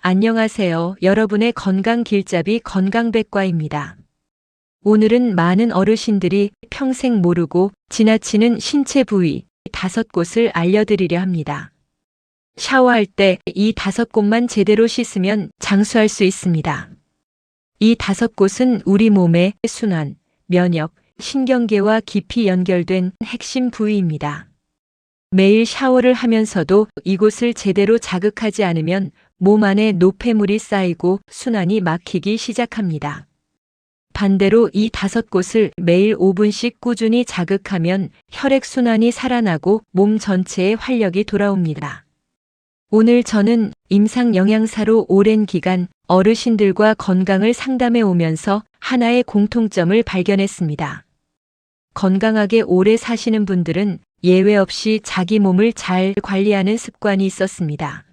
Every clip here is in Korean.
안녕하세요. 여러분의 건강 길잡이 건강백과입니다. 오늘은 많은 어르신들이 평생 모르고 지나치는 신체 부위 5곳을 알려드리려 합니다. 샤워할 때 이 5곳만 제대로 씻으면 장수할 수 있습니다. 이 5곳은 우리 몸의 순환, 면역, 신경계와 깊이 연결된 핵심 부위입니다. 매일 샤워를 하면서도 이곳을 제대로 자극하지 않으면 몸 안에 노폐물이 쌓이고 순환이 막히기 시작합니다. 반대로 이 5곳을 매일 5분씩 꾸준히 자극하면 혈액순환이 살아나고 몸 전체에 활력이 돌아옵니다. 오늘 저는 임상영양사로 오랜 기간 어르신들과 건강을 상담해 오면서 하나의 공통점을 발견했습니다. 건강하게 오래 사시는 분들은 예외 없이 자기 몸을 잘 관리하는 습관이 있었습니다.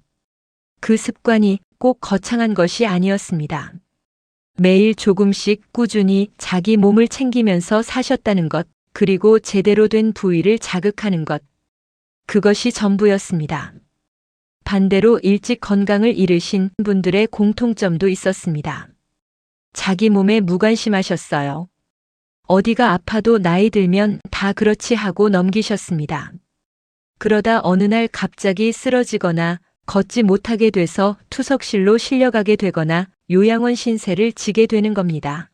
그 습관이 꼭 거창한 것이 아니었습니다. 매일 조금씩 꾸준히 자기 몸을 챙기면서 사셨다는 것, 그리고 제대로 된 부위를 자극하는 것. 그것이 전부였습니다. 반대로 일찍 건강을 잃으신 분들의 공통점도 있었습니다. 자기 몸에 무관심하셨어요. 어디가 아파도 나이 들면 다 그렇지 하고 넘기셨습니다. 그러다 어느 날 갑자기 쓰러지거나 걷지 못하게 돼서 투석실로 실려가게 되거나 요양원 신세를 지게 되는 겁니다.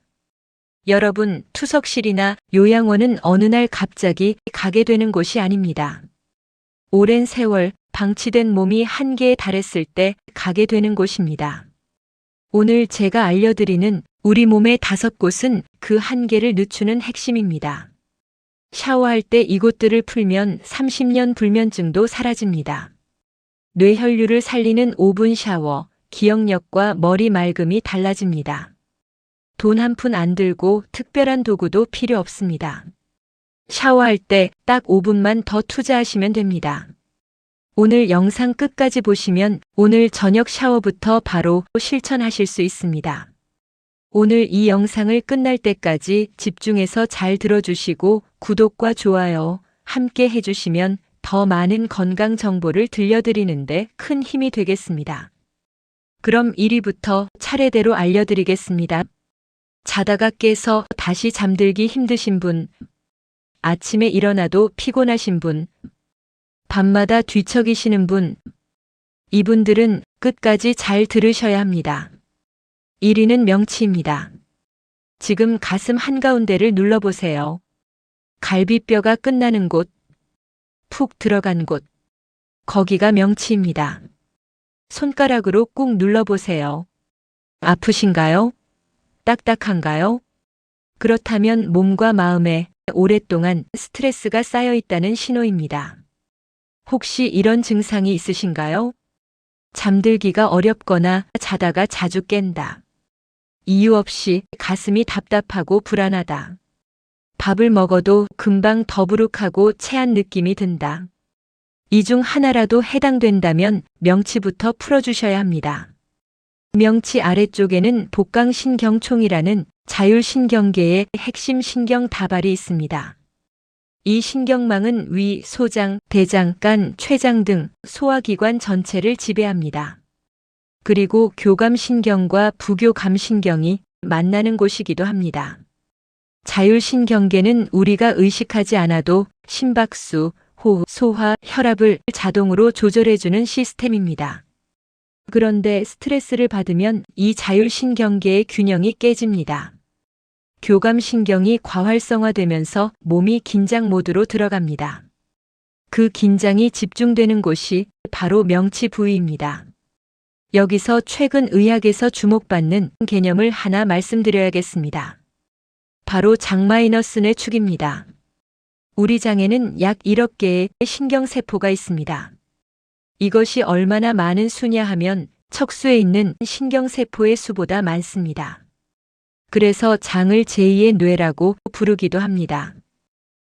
여러분, 투석실이나 요양원은 어느 날 갑자기 가게 되는 곳이 아닙니다. 오랜 세월 방치된 몸이 한계에 달했을 때 가게 되는 곳입니다. 오늘 제가 알려드리는 우리 몸의 5곳은 그 한계를 늦추는 핵심입니다. 샤워할 때 이곳들을 풀면 30년 불면증도 사라집니다. 뇌혈류를 살리는 5분 샤워, 기억력과 머리 맑음이 달라집니다. 돈 한 푼 안 들고 특별한 도구도 필요 없습니다. 샤워할 때 딱 5분만 더 투자하시면 됩니다. 오늘 영상 끝까지 보시면 오늘 저녁 샤워부터 바로 실천하실 수 있습니다. 오늘 이 영상을 끝날 때까지 집중해서 잘 들어주시고 구독과 좋아요 함께 해주시면 더 많은 건강 정보를 들려드리는데 큰 힘이 되겠습니다. 그럼 1위부터 차례대로 알려드리겠습니다. 자다가 깨서 다시 잠들기 힘드신 분, 아침에 일어나도 피곤하신 분, 밤마다 뒤척이시는 분, 이분들은 끝까지 잘 들으셔야 합니다. 1위는 명치입니다. 지금 가슴 한가운데를 눌러보세요. 갈비뼈가 끝나는 곳, 푹 들어간 곳, 거기가 명치입니다. 손가락으로 꾹 눌러보세요. 아프신가요? 딱딱한가요? 그렇다면 몸과 마음에 오랫동안 스트레스가 쌓여 있다는 신호입니다. 혹시 이런 증상이 있으신가요? 잠들기가 어렵거나 자다가 자주 깬다. 이유 없이 가슴이 답답하고 불안하다. 밥을 먹어도 금방 더부룩하고 체한 느낌이 든다. 이 중 하나라도 해당된다면 명치부터 풀어주셔야 합니다. 명치 아래쪽에는 복강신경총이라는 자율신경계의 핵심 신경 다발이 있습니다. 이 신경망은 위, 소장, 대장, 간, 췌장 등 소화기관 전체를 지배합니다. 그리고 교감신경과 부교감신경이 만나는 곳이기도 합니다. 자율신경계는 우리가 의식하지 않아도 심박수, 호흡, 소화, 혈압을 자동으로 조절해주는 시스템입니다. 그런데 스트레스를 받으면 이 자율신경계의 균형이 깨집니다. 교감신경이 과활성화되면서 몸이 긴장 모드로 들어갑니다. 그 긴장이 집중되는 곳이 바로 명치 부위입니다. 여기서 최근 의학에서 주목받는 개념을 하나 말씀드려야겠습니다. 바로 장마이너스의 축입니다. 우리 장에는 약 1억 개의 신경세포가 있습니다. 이것이 얼마나 많은 수냐 하면 척수에 있는 신경세포의 수보다 많습니다. 그래서 장을 제2의 뇌라고 부르기도 합니다.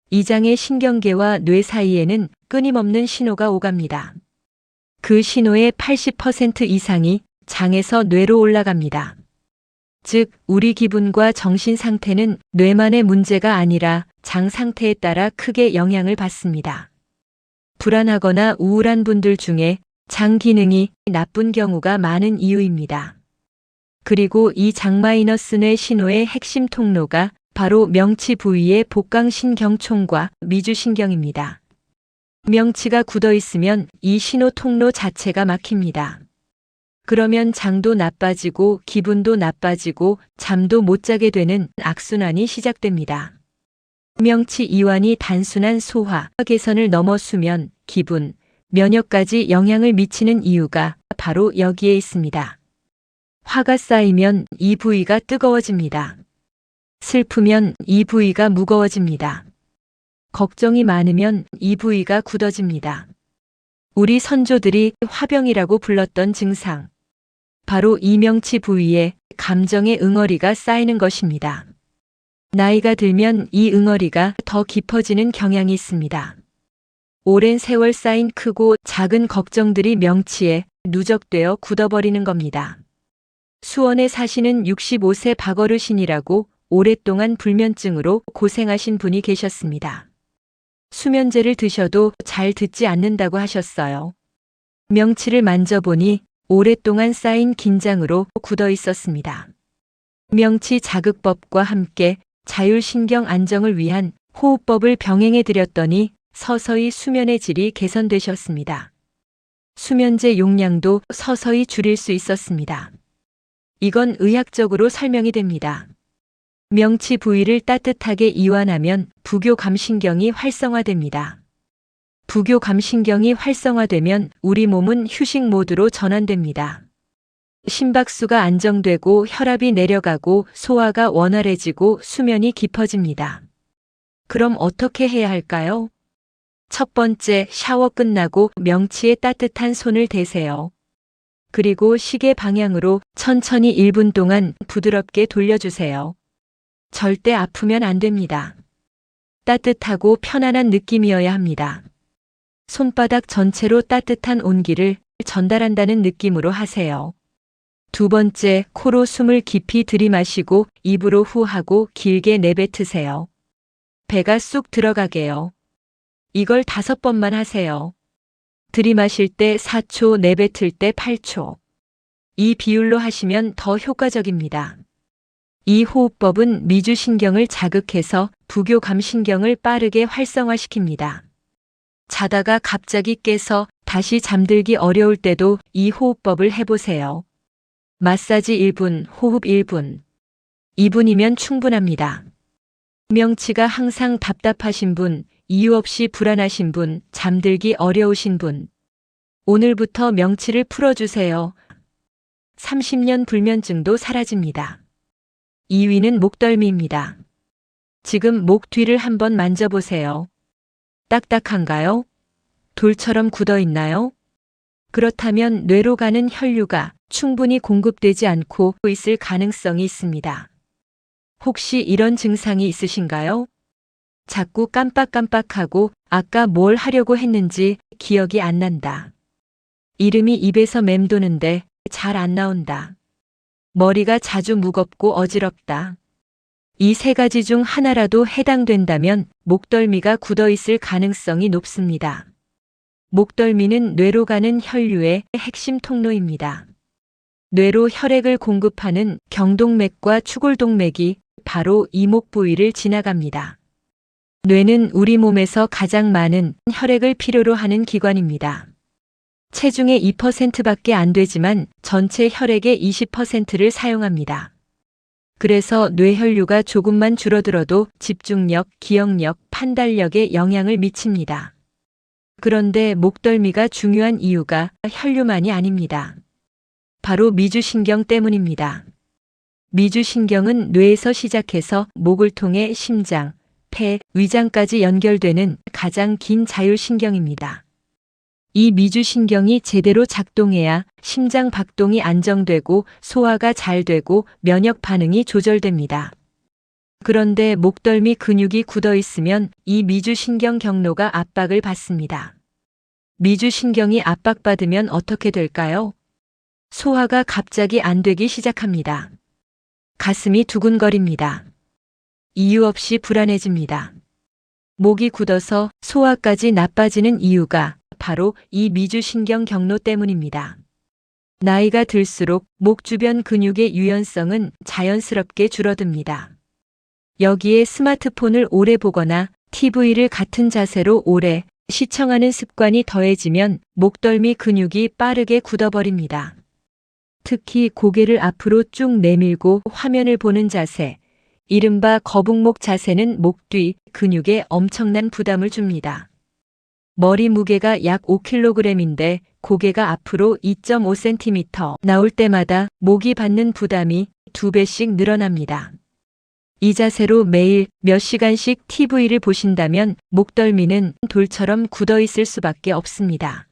이 장의 신경계와 뇌 사이에는 끊임없는 신호가 오갑니다. 그 신호의 80% 이상이 장에서 뇌로 올라갑니다. 즉, 우리 기분과 정신 상태는 뇌만의 문제가 아니라 장 상태에 따라 크게 영향을 받습니다. 불안하거나 우울한 분들 중에 장 기능이 나쁜 경우가 많은 이유입니다. 그리고 이 장마이너스 뇌 신호의 핵심 통로가 바로 명치 부위의 복강신경총과 미주신경입니다. 명치가 굳어 있으면 이 신호 통로 자체가 막힙니다. 그러면 장도 나빠지고 기분도 나빠지고 잠도 못 자게 되는 악순환이 시작됩니다. 명치 이완이 단순한 소화 개선을 넘어 수면, 기분, 면역까지 영향을 미치는 이유가 바로 여기에 있습니다. 화가 쌓이면 이 부위가 뜨거워집니다. 슬프면 이 부위가 무거워집니다. 걱정이 많으면 이 부위가 굳어집니다. 우리 선조들이 화병이라고 불렀던 증상. 바로 이 명치 부위에 감정의 응어리가 쌓이는 것입니다. 나이가 들면 이 응어리가 더 깊어지는 경향이 있습니다. 오랜 세월 쌓인 크고 작은 걱정들이 명치에 누적되어 굳어버리는 겁니다. 수원에 사시는 65세 박어르신이라고 오랫동안 불면증으로 고생하신 분이 계셨습니다. 수면제를 드셔도 잘 듣지 않는다고 하셨어요. 명치를 만져보니 오랫동안 쌓인 긴장으로 굳어 있었습니다. 명치 자극법과 함께 자율신경 안정을 위한 호흡법을 병행해 드렸더니 서서히 수면의 질이 개선되셨습니다. 수면제 용량도 서서히 줄일 수 있었습니다. 이건 의학적으로 설명이 됩니다. 명치 부위를 따뜻하게 이완하면 부교감신경이 활성화됩니다. 부교감신경이 활성화되면 우리 몸은 휴식 모드로 전환됩니다. 심박수가 안정되고 혈압이 내려가고 소화가 원활해지고 수면이 깊어집니다. 그럼 어떻게 해야 할까요? 첫 번째, 샤워 끝나고 명치에 따뜻한 손을 대세요. 그리고 시계 방향으로 천천히 1분 동안 부드럽게 돌려주세요. 절대 아프면 안 됩니다. 따뜻하고 편안한 느낌이어야 합니다. 손바닥 전체로 따뜻한 온기를 전달한다는 느낌으로 하세요. 두 번째, 코로 숨을 깊이 들이마시고 입으로 후하고 길게 내뱉으세요. 배가 쑥 들어가게요. 이걸 5번만 하세요. 들이마실 때 4초, 내뱉을 때 8초. 이 비율로 하시면 더 효과적입니다. 이 호흡법은 미주신경을 자극해서 부교감신경을 빠르게 활성화시킵니다. 자다가 갑자기 깨서 다시 잠들기 어려울 때도 이 호흡법을 해보세요. 마사지 1분, 호흡 1분. 2분이면 충분합니다. 명치가 항상 답답하신 분, 이유 없이 불안하신 분, 잠들기 어려우신 분. 오늘부터 명치를 풀어주세요. 30년 불면증도 사라집니다. 2위는 목덜미입니다. 지금 목 뒤를 한번 만져보세요. 딱딱한가요? 돌처럼 굳어 있나요? 그렇다면 뇌로 가는 혈류가 충분히 공급되지 않고 있을 가능성이 있습니다. 혹시 이런 증상이 있으신가요? 자꾸 깜빡깜빡하고 아까 뭘 하려고 했는지 기억이 안 난다. 이름이 입에서 맴도는데 잘 안 나온다. 머리가 자주 무겁고 어지럽다. 이 3가지 중 하나라도 해당된다면 목덜미가 굳어 있을 가능성이 높습니다. 목덜미는 뇌로 가는 혈류의 핵심 통로입니다. 뇌로 혈액을 공급하는 경동맥과 추골동맥이 바로 이 목 부위를 지나갑니다. 뇌는 우리 몸에서 가장 많은 혈액을 필요로 하는 기관입니다. 체중의 2%밖에 안 되지만 전체 혈액의 20%를 사용합니다. 그래서 뇌혈류가 조금만 줄어들어도 집중력, 기억력, 판단력에 영향을 미칩니다. 그런데 목덜미가 중요한 이유가 혈류만이 아닙니다. 바로 미주신경 때문입니다. 미주신경은 뇌에서 시작해서 목을 통해 심장, 폐, 위장까지 연결되는 가장 긴 자율신경입니다. 이 미주신경이 제대로 작동해야 심장 박동이 안정되고 소화가 잘 되고 면역 반응이 조절됩니다. 그런데 목덜미 근육이 굳어 있으면 이 미주신경 경로가 압박을 받습니다. 미주신경이 압박받으면 어떻게 될까요? 소화가 갑자기 안 되기 시작합니다. 가슴이 두근거립니다. 이유 없이 불안해집니다. 목이 굳어서 소화까지 나빠지는 이유가 바로 이 미주신경 경로 때문입니다. 나이가 들수록 목 주변 근육의 유연성은 자연스럽게 줄어듭니다. 여기에 스마트폰을 오래 보거나 TV를 같은 자세로 오래 시청하는 습관이 더해지면 목덜미 근육이 빠르게 굳어버립니다. 특히 고개를 앞으로 쭉 내밀고 화면을 보는 자세, 이른바 거북목 자세는 목 뒤 근육에 엄청난 부담을 줍니다. 머리 무게가 약 5kg인데 고개가 앞으로 2.5cm 나올 때마다 목이 받는 부담이 2배씩 늘어납니다. 이 자세로 매일 몇 시간씩 TV를 보신다면 목덜미는 돌처럼 굳어 있을 수밖에 없습니다.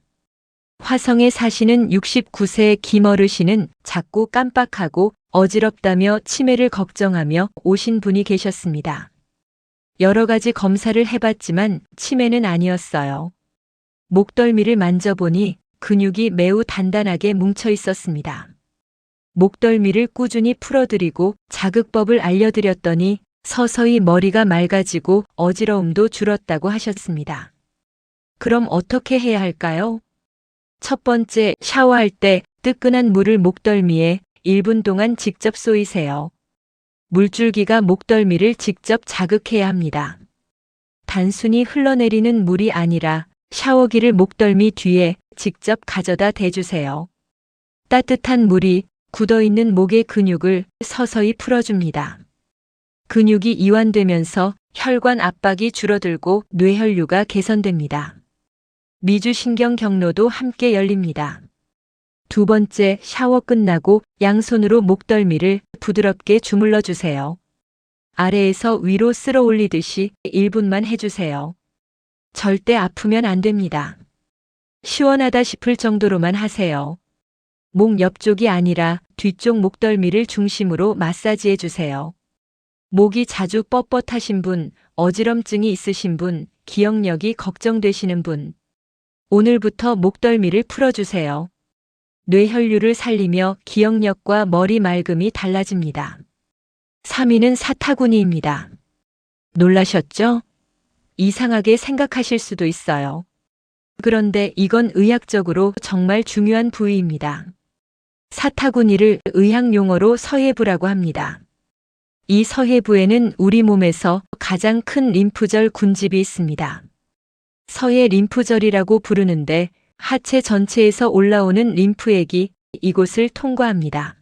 화성에 사시는 69세 김어르신은 자꾸 깜빡하고 어지럽다며 치매를 걱정하며 오신 분이 계셨습니다. 여러 가지 검사를 해봤지만 치매는 아니었어요. 목덜미를 만져보니 근육이 매우 단단하게 뭉쳐 있었습니다. 목덜미를 꾸준히 풀어드리고 자극법을 알려드렸더니 서서히 머리가 맑아지고 어지러움도 줄었다고 하셨습니다. 그럼 어떻게 해야 할까요? 첫 번째, 샤워할 때 뜨끈한 물을 목덜미에 1분 동안 직접 쏘이세요. 물줄기가 목덜미를 직접 자극해야 합니다. 단순히 흘러내리는 물이 아니라 샤워기를 목덜미 뒤에 직접 가져다 대주세요. 따뜻한 물이 굳어있는 목의 근육을 서서히 풀어줍니다. 근육이 이완되면서 혈관 압박이 줄어들고 뇌혈류가 개선됩니다. 미주신경 경로도 함께 열립니다. 두 번째, 샤워 끝나고 양손으로 목덜미를 부드럽게 주물러 주세요. 아래에서 위로 쓸어 올리듯이 1분만 해주세요. 절대 아프면 안 됩니다. 시원하다 싶을 정도로만 하세요. 목 옆쪽이 아니라 뒤쪽 목덜미를 중심으로 마사지해 주세요. 목이 자주 뻣뻣하신 분, 어지럼증이 있으신 분, 기억력이 걱정되시는 분, 오늘부터 목덜미를 풀어주세요. 뇌혈류를 살리며 기억력과 머리 맑음이 달라집니다. 3위는 사타구니입니다. 놀라셨죠? 이상하게 생각하실 수도 있어요. 그런데 이건 의학적으로 정말 중요한 부위입니다. 사타구니를 의학 용어로 서해부라고 합니다. 이 서해부에는 우리 몸에서 가장 큰 림프절 군집이 있습니다. 서해 림프절이라고 부르는데 하체 전체에서 올라오는 림프액이 이곳을 통과합니다.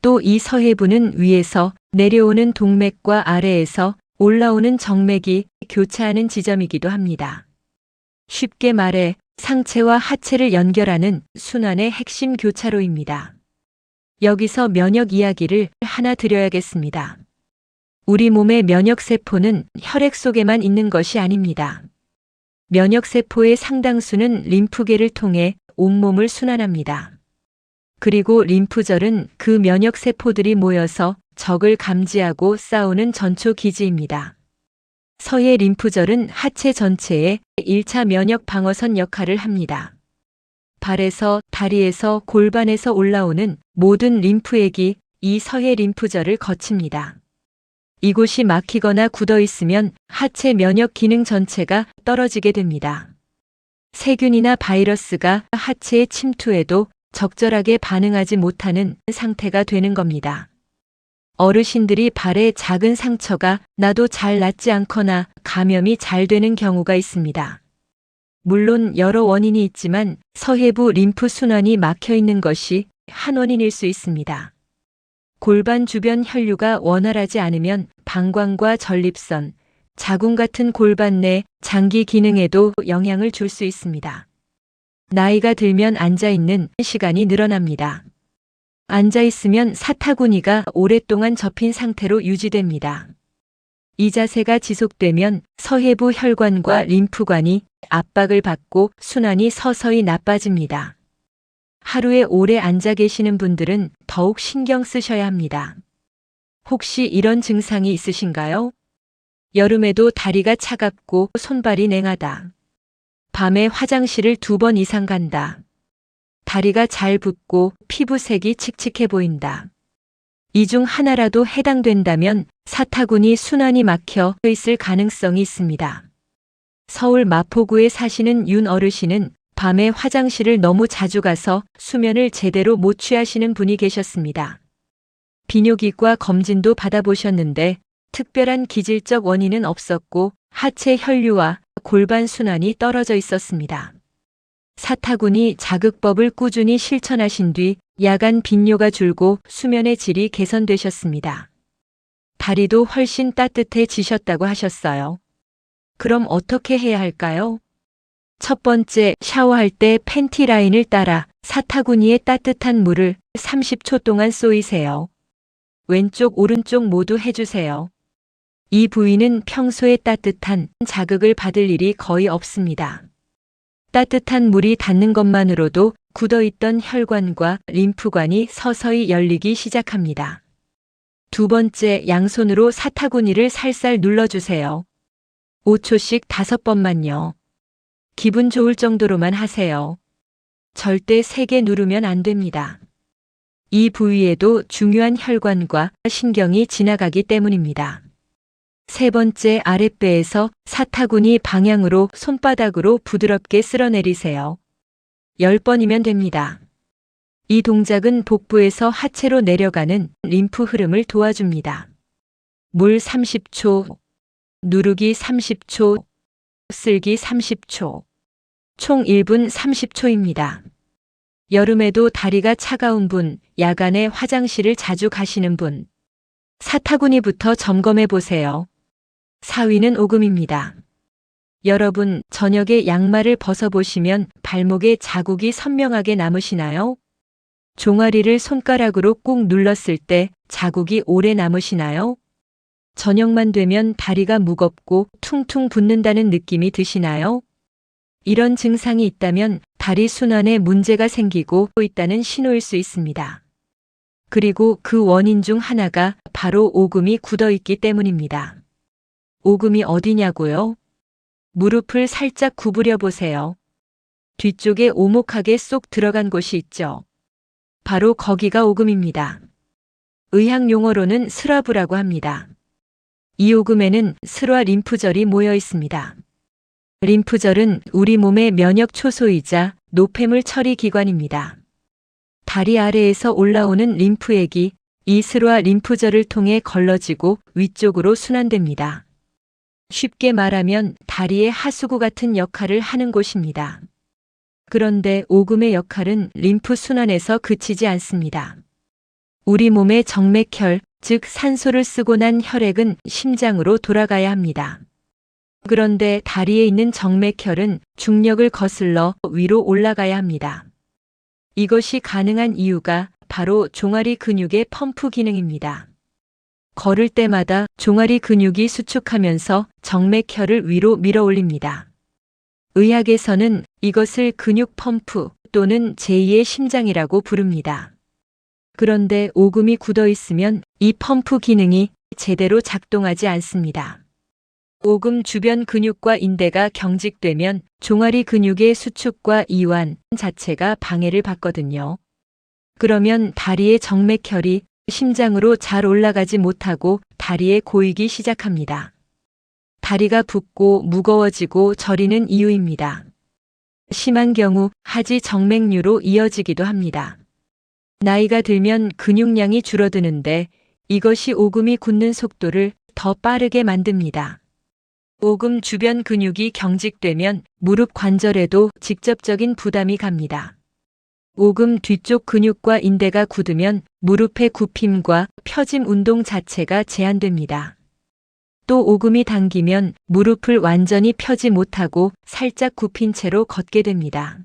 또 이 서해부는 위에서 내려오는 동맥과 아래에서 올라오는 정맥이 교차하는 지점이기도 합니다. 쉽게 말해 상체와 하체를 연결하는 순환의 핵심 교차로입니다. 여기서 면역 이야기를 하나 드려야겠습니다. 우리 몸의 면역세포는 혈액 속에만 있는 것이 아닙니다. 면역세포의 상당수는 림프계를 통해 온몸을 순환합니다. 그리고 림프절은 그 면역세포들이 모여서 적을 감지하고 싸우는 전초기지입니다. 서해 림프절은 하체 전체에 1차 면역 방어선 역할을 합니다. 발에서, 다리에서, 골반에서 올라오는 모든 림프액이 이 서해 림프절을 거칩니다. 이곳이 막히거나 굳어 있으면 하체 면역 기능 전체가 떨어지게 됩니다. 세균이나 바이러스가 하체에 침투해도 적절하게 반응하지 못하는 상태가 되는 겁니다. 어르신들이 발에 작은 상처가 나도 잘 낫지 않거나 감염이 잘 되는 경우가 있습니다. 물론 여러 원인이 있지만 서해부 림프 순환이 막혀 있는 것이 한 원인일 수 있습니다. 골반 주변 혈류가 원활하지 않으면 방광과 전립선, 자궁 같은 골반 내 장기 기능에도 영향을 줄 수 있습니다. 나이가 들면 앉아있는 시간이 늘어납니다. 앉아있으면 사타구니가 오랫동안 접힌 상태로 유지됩니다. 이 자세가 지속되면 서해부 혈관과 림프관이 압박을 받고 순환이 서서히 나빠집니다. 하루에 오래 앉아 계시는 분들은 더욱 신경 쓰셔야 합니다. 혹시 이런 증상이 있으신가요? 여름에도 다리가 차갑고 손발이 냉하다. 밤에 화장실을 2번 이상 간다. 다리가 잘 붓고 피부색이 칙칙해 보인다. 이 중 하나라도 해당된다면 사타구니 순환이 막혀 있을 가능성이 있습니다. 서울 마포구에 사시는 윤 어르신은 밤에 화장실을 너무 자주 가서 수면을 제대로 못 취하시는 분이 계셨습니다. 비뇨기과 검진도 받아보셨는데 특별한 기질적 원인은 없었고 하체 혈류와 골반 순환이 떨어져 있었습니다. 사타구니 자극법을 꾸준히 실천하신 뒤 야간 빈뇨가 줄고 수면의 질이 개선되셨습니다. 다리도 훨씬 따뜻해지셨다고 하셨어요. 그럼 어떻게 해야 할까요? 첫 번째, 샤워할 때 팬티 라인을 따라 사타구니에 따뜻한 물을 30초 동안 쏘이세요. 왼쪽, 오른쪽 모두 해주세요. 이 부위는 평소에 따뜻한 자극을 받을 일이 거의 없습니다. 따뜻한 물이 닿는 것만으로도 굳어있던 혈관과 림프관이 서서히 열리기 시작합니다. 두 번째, 양손으로 사타구니를 살살 눌러주세요. 5초씩 5번만요. 기분 좋을 정도로만 하세요. 절대 세게 누르면 안 됩니다. 이 부위에도 중요한 혈관과 신경이 지나가기 때문입니다. 세 번째, 아랫배에서 사타구니 방향으로 손바닥으로 부드럽게 쓸어내리세요. 10번이면 됩니다. 이 동작은 복부에서 하체로 내려가는 림프 흐름을 도와줍니다. 물 30초, 누르기 30초, 쓸기 30초, 총 1분 30초입니다. 여름에도 다리가 차가운 분, 야간에 화장실을 자주 가시는 분, 사타구니부터 점검해 보세요. 4위는 오금입니다. 여러분, 저녁에 양말을 벗어보시면 발목에 자국이 선명하게 남으시나요? 종아리를 손가락으로 꾹 눌렀을 때 자국이 오래 남으시나요? 저녁만 되면 다리가 무겁고 퉁퉁 붓는다는 느낌이 드시나요? 이런 증상이 있다면 다리 순환에 문제가 생기고 있다는 신호일 수 있습니다. 그리고 그 원인 중 하나가 바로 오금이 굳어 있기 때문입니다. 오금이 어디냐고요? 무릎을 살짝 구부려 보세요. 뒤쪽에 오목하게 쏙 들어간 곳이 있죠. 바로 거기가 오금입니다. 의학 용어로는 스라브라고 합니다. 이 오금에는 슬화 림프절이 모여 있습니다. 림프절은 우리 몸의 면역 초소이자 노폐물 처리 기관입니다. 다리 아래에서 올라오는 림프액이 이 슬화 림프절을 통해 걸러지고 위쪽으로 순환됩니다. 쉽게 말하면 다리의 하수구 같은 역할을 하는 곳입니다. 그런데 오금의 역할은 림프 순환에서 그치지 않습니다. 우리 몸의 정맥혈, 즉 산소를 쓰고 난 혈액은 심장으로 돌아가야 합니다. 그런데 다리에 있는 정맥혈은 중력을 거슬러 위로 올라가야 합니다. 이것이 가능한 이유가 바로 종아리 근육의 펌프 기능입니다. 걸을 때마다 종아리 근육이 수축하면서 정맥혈을 위로 밀어 올립니다. 의학에서는 이것을 근육 펌프 또는 제2의 심장이라고 부릅니다. 그런데 오금이 굳어 있으면 이 펌프 기능이 제대로 작동하지 않습니다. 오금 주변 근육과 인대가 경직되면 종아리 근육의 수축과 이완 자체가 방해를 받거든요. 그러면 다리의 정맥혈이 심장으로 잘 올라가지 못하고 다리에 고이기 시작합니다. 다리가 붓고 무거워지고 저리는 이유입니다. 심한 경우 하지 정맥류로 이어지기도 합니다. 나이가 들면 근육량이 줄어드는데 이것이 오금이 굳는 속도를 더 빠르게 만듭니다. 오금 주변 근육이 경직되면 무릎 관절에도 직접적인 부담이 갑니다. 오금 뒤쪽 근육과 인대가 굳으면 무릎의 굽힘과 펴짐 운동 자체가 제한됩니다. 또 오금이 당기면 무릎을 완전히 펴지 못하고 살짝 굽힌 채로 걷게 됩니다.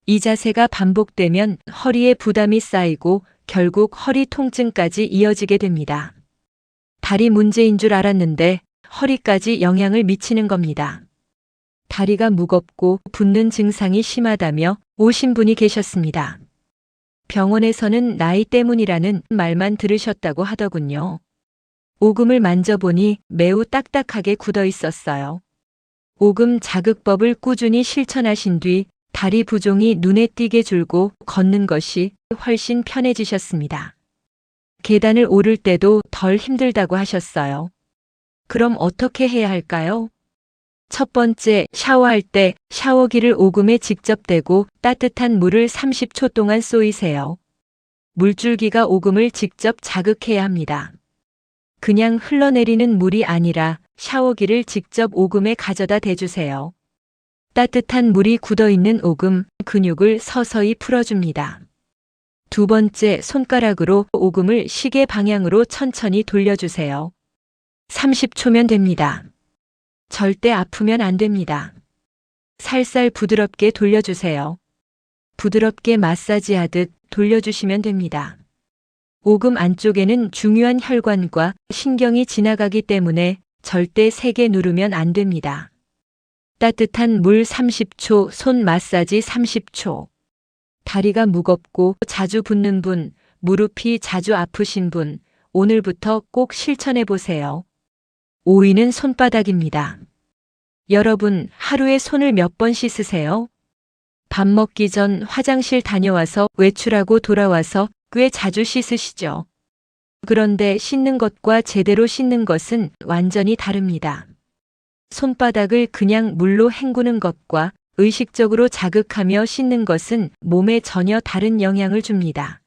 이 자세가 반복되면 허리에 부담이 쌓이고 결국 허리 통증까지 이어지게 됩니다. 다리 문제인 줄 알았는데 허리까지 영향을 미치는 겁니다. 다리가 무겁고 붓는 증상이 심하다며 오신 분이 계셨습니다. 병원에서는 나이 때문이라는 말만 들으셨다고 하더군요. 오금을 만져보니 매우 딱딱하게 굳어 있었어요. 오금 자극법을 꾸준히 실천하신 뒤 다리 부종이 눈에 띄게 줄고 걷는 것이 훨씬 편해지셨습니다. 계단을 오를 때도 덜 힘들다고 하셨어요. 그럼 어떻게 해야 할까요? 첫 번째, 샤워할 때 샤워기를 오금에 직접 대고 따뜻한 물을 30초 동안 쏘이세요. 물줄기가 오금을 직접 자극해야 합니다. 그냥 흘러내리는 물이 아니라 샤워기를 직접 오금에 가져다 대주세요. 따뜻한 물이 굳어있는 오금, 근육을 서서히 풀어줍니다. 두 번째, 손가락으로 오금을 시계 방향으로 천천히 돌려주세요. 30초면 됩니다. 절대 아프면 안 됩니다. 살살 부드럽게 돌려주세요. 부드럽게 마사지하듯 돌려주시면 됩니다. 오금 안쪽에는 중요한 혈관과 신경이 지나가기 때문에 절대 세게 누르면 안 됩니다. 따뜻한 물 30초, 손 마사지 30초. 다리가 무겁고 자주 붓는 분, 무릎이 자주 아프신 분, 오늘부터 꼭 실천해 보세요. 5위는 손바닥입니다. 여러분, 하루에 손을 몇 번 씻으세요? 밥 먹기 전 화장실 다녀와서 외출하고 돌아와서 꽤 자주 씻으시죠? 그런데 씻는 것과 제대로 씻는 것은 완전히 다릅니다. 손바닥을 그냥 물로 헹구는 것과 의식적으로 자극하며 씻는 것은 몸에 전혀 다른 영향을 줍니다.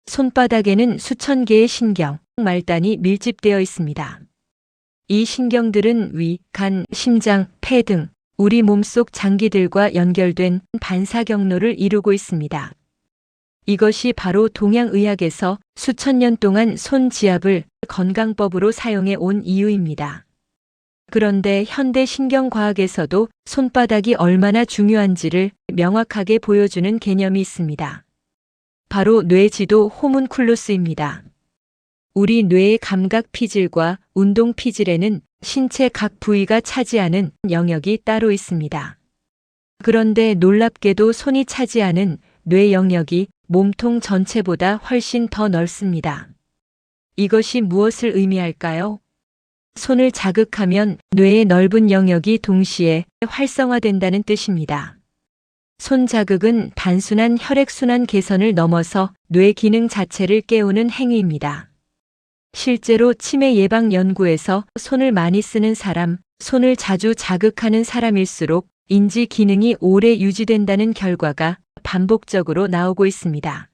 손바닥에는 수천 개의 신경, 말단이 밀집되어 있습니다. 이 신경들은 위, 간, 심장, 폐 등 우리 몸속 장기들과 연결된 반사 경로를 이루고 있습니다. 이것이 바로 동양의학에서 수천 년 동안 손지압을 건강법으로 사용해 온 이유입니다. 그런데 현대 신경과학에서도 손바닥이 얼마나 중요한지를 명확하게 보여주는 개념이 있습니다. 바로 뇌지도 호문클루스입니다. 우리 뇌의 감각 피질과 운동 피질에는 신체 각 부위가 차지하는 영역이 따로 있습니다. 그런데 놀랍게도 손이 차지하는 뇌 영역이 몸통 전체보다 훨씬 더 넓습니다. 이것이 무엇을 의미할까요? 손을 자극하면 뇌의 넓은 영역이 동시에 활성화된다는 뜻입니다. 손 자극은 단순한 혈액순환 개선을 넘어서 뇌 기능 자체를 깨우는 행위입니다. 실제로 치매 예방 연구에서 손을 많이 쓰는 사람, 손을 자주 자극하는 사람일수록 인지 기능이 오래 유지된다는 결과가 반복적으로 나오고 있습니다.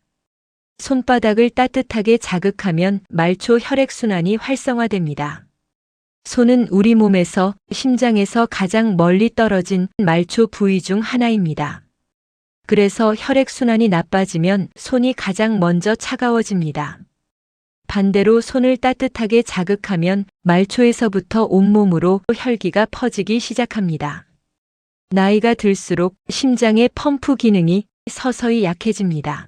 손바닥을 따뜻하게 자극하면 말초 혈액순환이 활성화됩니다. 손은 우리 몸에서 심장에서 가장 멀리 떨어진 말초 부위 중 하나입니다. 그래서 혈액순환이 나빠지면 손이 가장 먼저 차가워집니다. 반대로 손을 따뜻하게 자극하면 말초에서부터 온몸으로 혈기가 퍼지기 시작합니다. 나이가 들수록 심장의 펌프 기능이 서서히 약해집니다.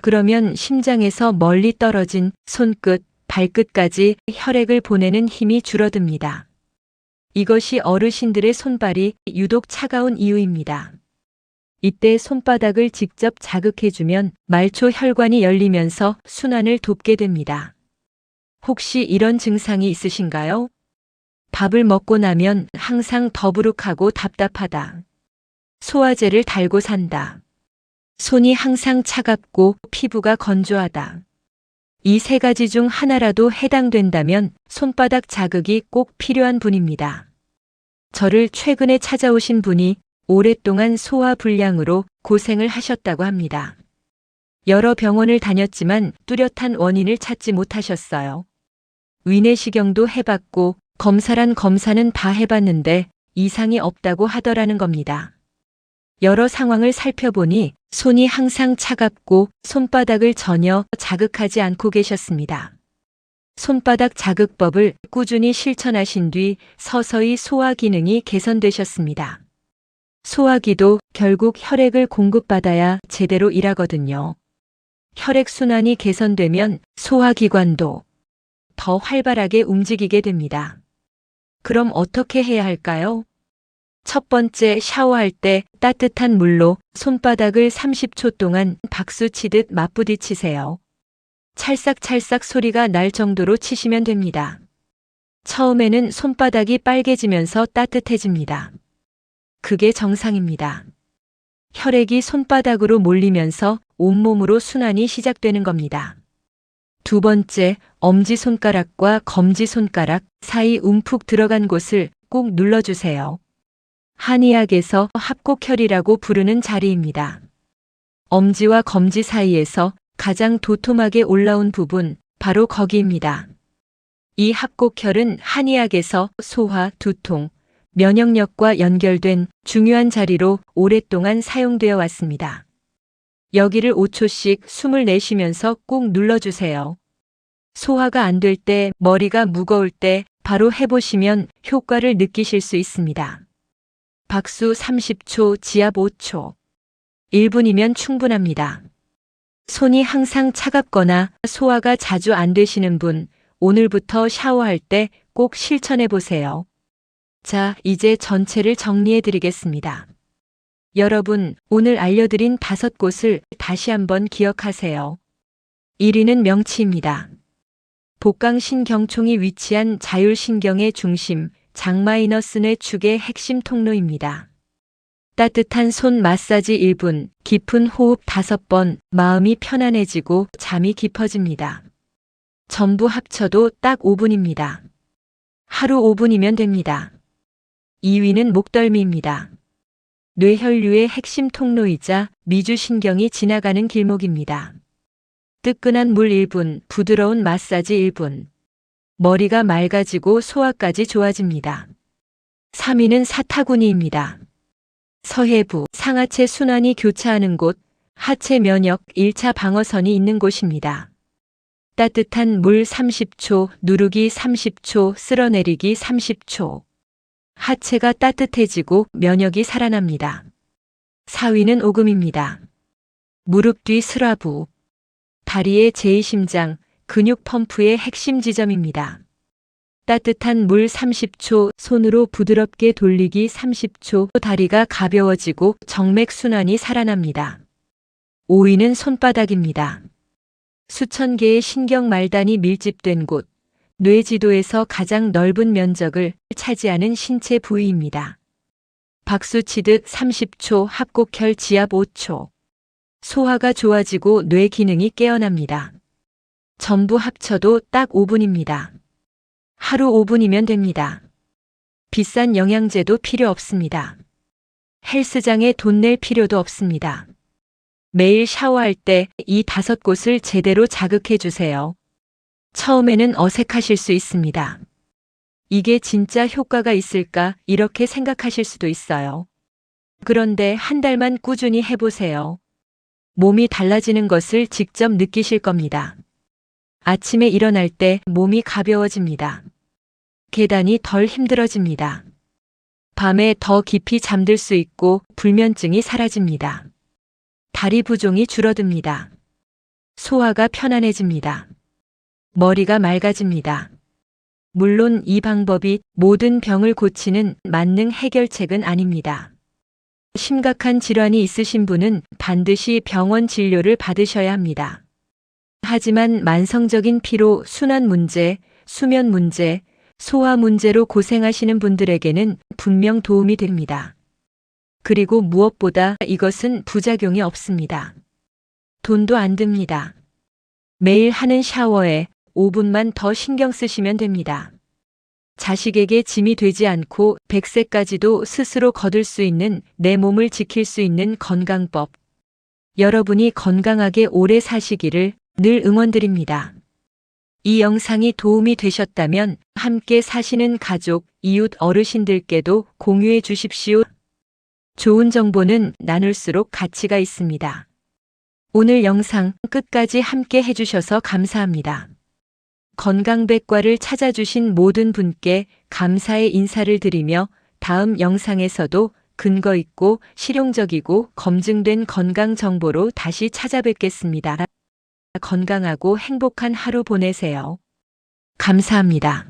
그러면 심장에서 멀리 떨어진 손끝, 발끝까지 혈액을 보내는 힘이 줄어듭니다. 이것이 어르신들의 손발이 유독 차가운 이유입니다. 이때 손바닥을 직접 자극해주면 말초 혈관이 열리면서 순환을 돕게 됩니다. 혹시 이런 증상이 있으신가요? 밥을 먹고 나면 항상 더부룩하고 답답하다. 소화제를 달고 산다. 손이 항상 차갑고 피부가 건조하다. 이 세 가지 중 하나라도 해당된다면 손바닥 자극이 꼭 필요한 분입니다. 저를 최근에 찾아오신 분이 오랫동안 소화 불량으로 고생을 하셨다고 합니다. 여러 병원을 다녔지만 뚜렷한 원인을 찾지 못하셨어요. 위내시경도 해봤고 검사란 검사는 다 해봤는데 이상이 없다고 하더라는 겁니다. 여러 상황을 살펴보니 손이 항상 차갑고 손바닥을 전혀 자극하지 않고 계셨습니다. 손바닥 자극법을 꾸준히 실천하신 뒤 서서히 소화 기능이 개선되셨습니다. 소화기도 결국 혈액을 공급받아야 제대로 일하거든요. 혈액순환이 개선되면 소화기관도 더 활발하게 움직이게 됩니다. 그럼 어떻게 해야 할까요? 첫 번째, 샤워할 때 따뜻한 물로 손바닥을 30초 동안 박수 치듯 맞부딪히세요. 찰싹찰싹 소리가 날 정도로 치시면 됩니다. 처음에는 손바닥이 빨개지면서 따뜻해집니다. 그게 정상입니다. 혈액이 손바닥으로 몰리면서 온몸으로 순환이 시작되는 겁니다. 두 번째, 엄지손가락과 검지손가락 사이 움푹 들어간 곳을 꾹 눌러주세요. 한의학에서 합곡혈이라고 부르는 자리입니다. 엄지와 검지 사이에서 가장 도톰하게 올라온 부분, 바로 거기입니다. 이 합곡혈은 한의학에서 소화, 두통, 면역력과 연결된 중요한 자리로 오랫동안 사용되어 왔습니다. 여기를 5초씩 숨을 내쉬면서 꾹 눌러주세요. 소화가 안 될 때, 머리가 무거울 때 바로 해보시면 효과를 느끼실 수 있습니다. 박수 30초, 지압 5초. 1분이면 충분합니다. 손이 항상 차갑거나 소화가 자주 안 되시는 분, 오늘부터 샤워할 때 꼭 실천해 보세요. 자, 이제 전체를 정리해 드리겠습니다. 여러분, 오늘 알려드린 5곳을 다시 한번 기억하세요. 1위는 명치입니다. 복강신경총이 위치한 자율신경의 중심, 장마이너스 뇌축의 핵심 통로입니다. 따뜻한 손 마사지 1분, 깊은 호흡 5번, 마음이 편안해지고 잠이 깊어집니다. 전부 합쳐도 딱 5분입니다. 하루 5분이면 됩니다. 2위는 목덜미입니다. 뇌혈류의 핵심 통로이자 미주신경이 지나가는 길목입니다. 뜨끈한 물 1분, 부드러운 마사지 1분. 머리가 맑아지고 소화까지 좋아집니다. 3위는 사타구니입니다. 서해부, 상하체 순환이 교차하는 곳, 하체 면역 1차 방어선이 있는 곳입니다. 따뜻한 물 30초, 누르기 30초, 쓸어내리기 30초. 하체가 따뜻해지고 면역이 살아납니다. 4위는 오금입니다. 무릎 뒤 슬화부, 다리의 제2심장, 근육 펌프의 핵심 지점입니다. 따뜻한 물 30초, 손으로 부드럽게 돌리기 30초, 다리가 가벼워지고 정맥 순환이 살아납니다. 5위는 손바닥입니다. 수천 개의 신경 말단이 밀집된 곳, 뇌지도에서 가장 넓은 면적을 차지하는 신체 부위입니다. 박수 치듯 30초, 합곡혈 지압 5초. 소화가 좋아지고 뇌 기능이 깨어납니다. 전부 합쳐도 딱 5분입니다. 하루 5분이면 됩니다. 비싼 영양제도 필요 없습니다. 헬스장에 돈 낼 필요도 없습니다. 매일 샤워할 때 이 5곳을 제대로 자극해 주세요. 처음에는 어색하실 수 있습니다. 이게 진짜 효과가 있을까 이렇게 생각하실 수도 있어요. 그런데 한 달만 꾸준히 해보세요. 몸이 달라지는 것을 직접 느끼실 겁니다. 아침에 일어날 때 몸이 가벼워집니다. 계단이 덜 힘들어집니다. 밤에 더 깊이 잠들 수 있고 불면증이 사라집니다. 다리 부종이 줄어듭니다. 소화가 편안해집니다. 머리가 맑아집니다. 물론 이 방법이 모든 병을 고치는 만능 해결책은 아닙니다. 심각한 질환이 있으신 분은 반드시 병원 진료를 받으셔야 합니다. 하지만 만성적인 피로, 순환 문제, 수면 문제, 소화 문제로 고생하시는 분들에게는 분명 도움이 됩니다. 그리고 무엇보다 이것은 부작용이 없습니다. 돈도 안 듭니다. 매일 하는 샤워에 5분만 더 신경 쓰시면 됩니다. 자식에게 짐이 되지 않고 100세까지도 스스로 거둘 수 있는 내 몸을 지킬 수 있는 건강법. 여러분이 건강하게 오래 사시기를 늘 응원드립니다. 이 영상이 도움이 되셨다면 함께 사시는 가족, 이웃 어르신들께도 공유해 주십시오. 좋은 정보는 나눌수록 가치가 있습니다. 오늘 영상 끝까지 함께 해주셔서 감사합니다. 건강백과를 찾아주신 모든 분께 감사의 인사를 드리며 다음 영상에서도 근거 있고 실용적이고 검증된 건강 정보로 다시 찾아뵙겠습니다. 건강하고 행복한 하루 보내세요. 감사합니다.